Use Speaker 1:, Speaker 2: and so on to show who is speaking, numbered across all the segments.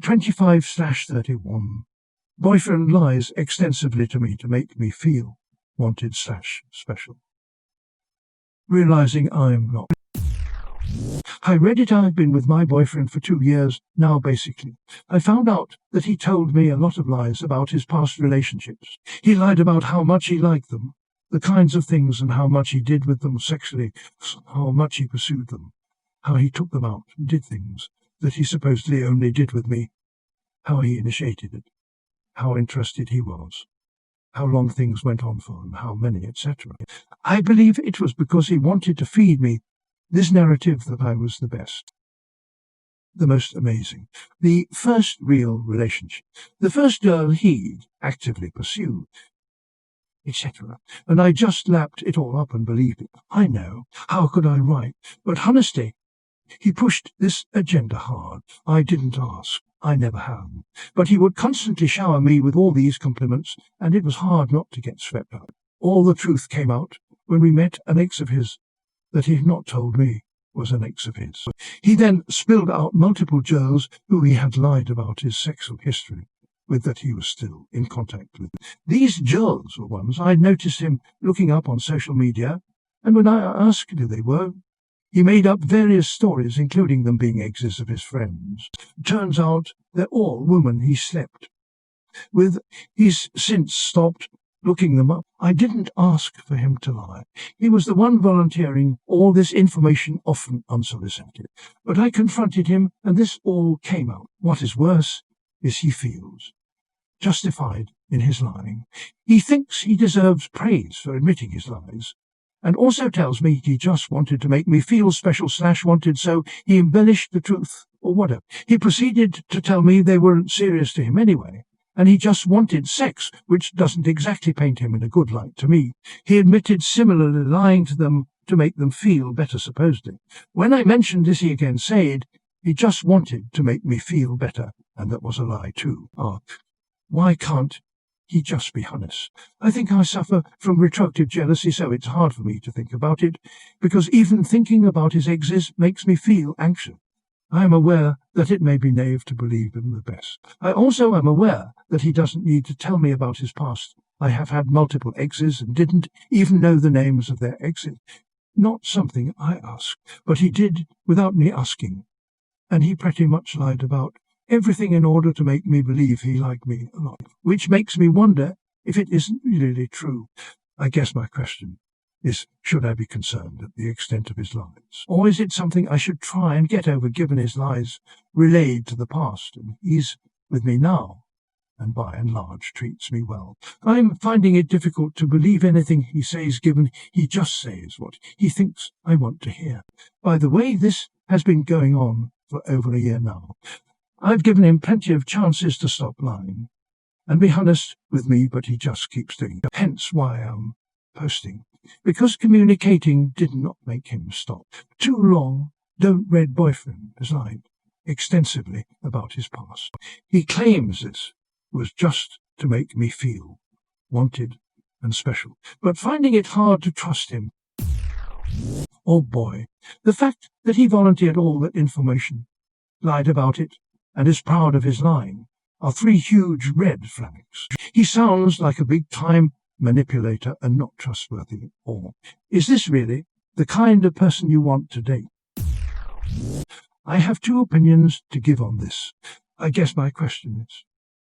Speaker 1: 25/31. Boyfriend lies extensively to me to make me feel wanted/special. Realizing I'm not. Hi Reddit, I've been with my boyfriend for 2 years now basically. I found out that he told me a lot of lies about his past relationships. He lied about how much he liked them, the kinds of things and how much he did with them sexually, how much he pursued them, how he took them out and did things that he supposedly only did with me, how he initiated it, how interested he was, how long things went on for and how many, etc. I believe it was because he wanted to feed me this narrative that I was the best, the most amazing, the first real relationship, the first girl he'd actively pursued, etc. And I just lapped it all up and believed it. I know, how could I write? But honestly, he pushed this agenda hard. I didn't ask. I never have. But he would constantly shower me with all these compliments, and it was hard not to get swept up. All the truth came out when we met an ex of his that he had not told me was an ex of his. He then spilled out multiple girls who he had lied about his sexual history with that he was still in contact with. These girls were ones I'd noticed him looking up on social media, and when I asked who they were, he made up various stories, including them being exes of his friends. Turns out they're all women he slept with. He's since stopped looking them up. I didn't ask for him to lie. He was the one volunteering all this information, often unsolicited. But I confronted him, and this all came out. What is worse is he feels justified in his lying. He thinks he deserves praise for admitting his lies, and also tells me he just wanted to make me feel special/wanted, so he embellished the truth, or whatever. He proceeded to tell me they weren't serious to him anyway, and he just wanted sex, which doesn't exactly paint him in a good light to me. He admitted similarly lying to them to make them feel better, supposedly. When I mentioned this, he again said he just wanted to make me feel better, and that was a lie too. Why can't he just be honest? I think I suffer from retroactive jealousy, so it's hard for me to think about it, because even thinking about his exes makes me feel anxious. I am aware that it may be naive to believe him the best. I also am aware that he doesn't need to tell me about his past. I have had multiple exes and didn't even know the names of their exes. Not something I asked, but he did without me asking. And he pretty much lied about everything in order to make me believe he liked me a lot, which makes me wonder if it isn't really true. I guess my question is, should I be concerned at the extent of his lies? Or is it something I should try and get over, given his lies relayed to the past, and he's with me now, and by and large treats me well? I'm finding it difficult to believe anything he says, given he just says what he thinks I want to hear. By the way, this has been going on for over a year now. I've given him plenty of chances to stop lying and be honest with me, but he just keeps doing it. Hence why I'm posting. Because communicating did not make him stop. Too long, Red boyfriend has lied extensively about his past. He claims this was just to make me feel wanted and special, but finding it hard to trust him. Oh boy, the fact that he volunteered all that information, lied about it, and is proud of his lying are 3 huge red flags. He sounds like a big-time manipulator and not trustworthy. Or is this really the kind of person you want to date? I have 2 opinions to give on this. I guess my question is,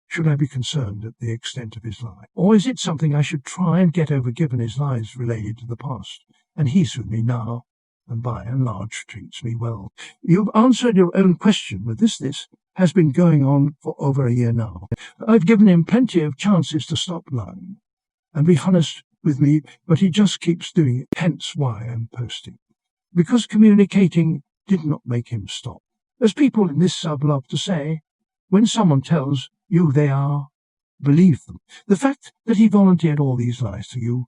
Speaker 1: should I be concerned at the extent of his lie? Or is it something I should try and get over, given his lies related to the past, and he's with me now, and by and large treats me well? You've answered your own question with this. This has been going on for over a year now. I've given him plenty of chances to stop lying and be honest with me, but he just keeps doing it. Hence why I'm posting. Because communicating did not make him stop. As people in this sub love to say, when someone tells you they are, believe them. The fact that he volunteered all these lies to you,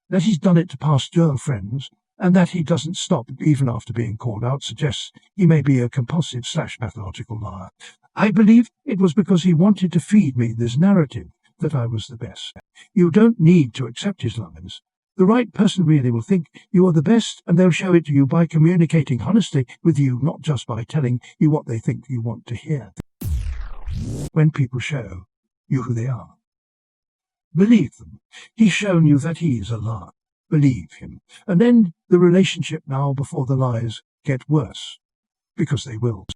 Speaker 1: that he's done it to past girlfriends, and that he doesn't stop even after being called out, suggests he may be a compulsive/pathological liar. I believe it was because he wanted to feed me this narrative that I was the best. You don't need to accept his lies. The right person really will think you are the best, and they'll show it to you by communicating honestly with you, not just by telling you what they think you want to hear. when people show you who they are. Believe them. He's shown you that he is a liar. Believe him, and end the relationship now before the lies get worse, because they will.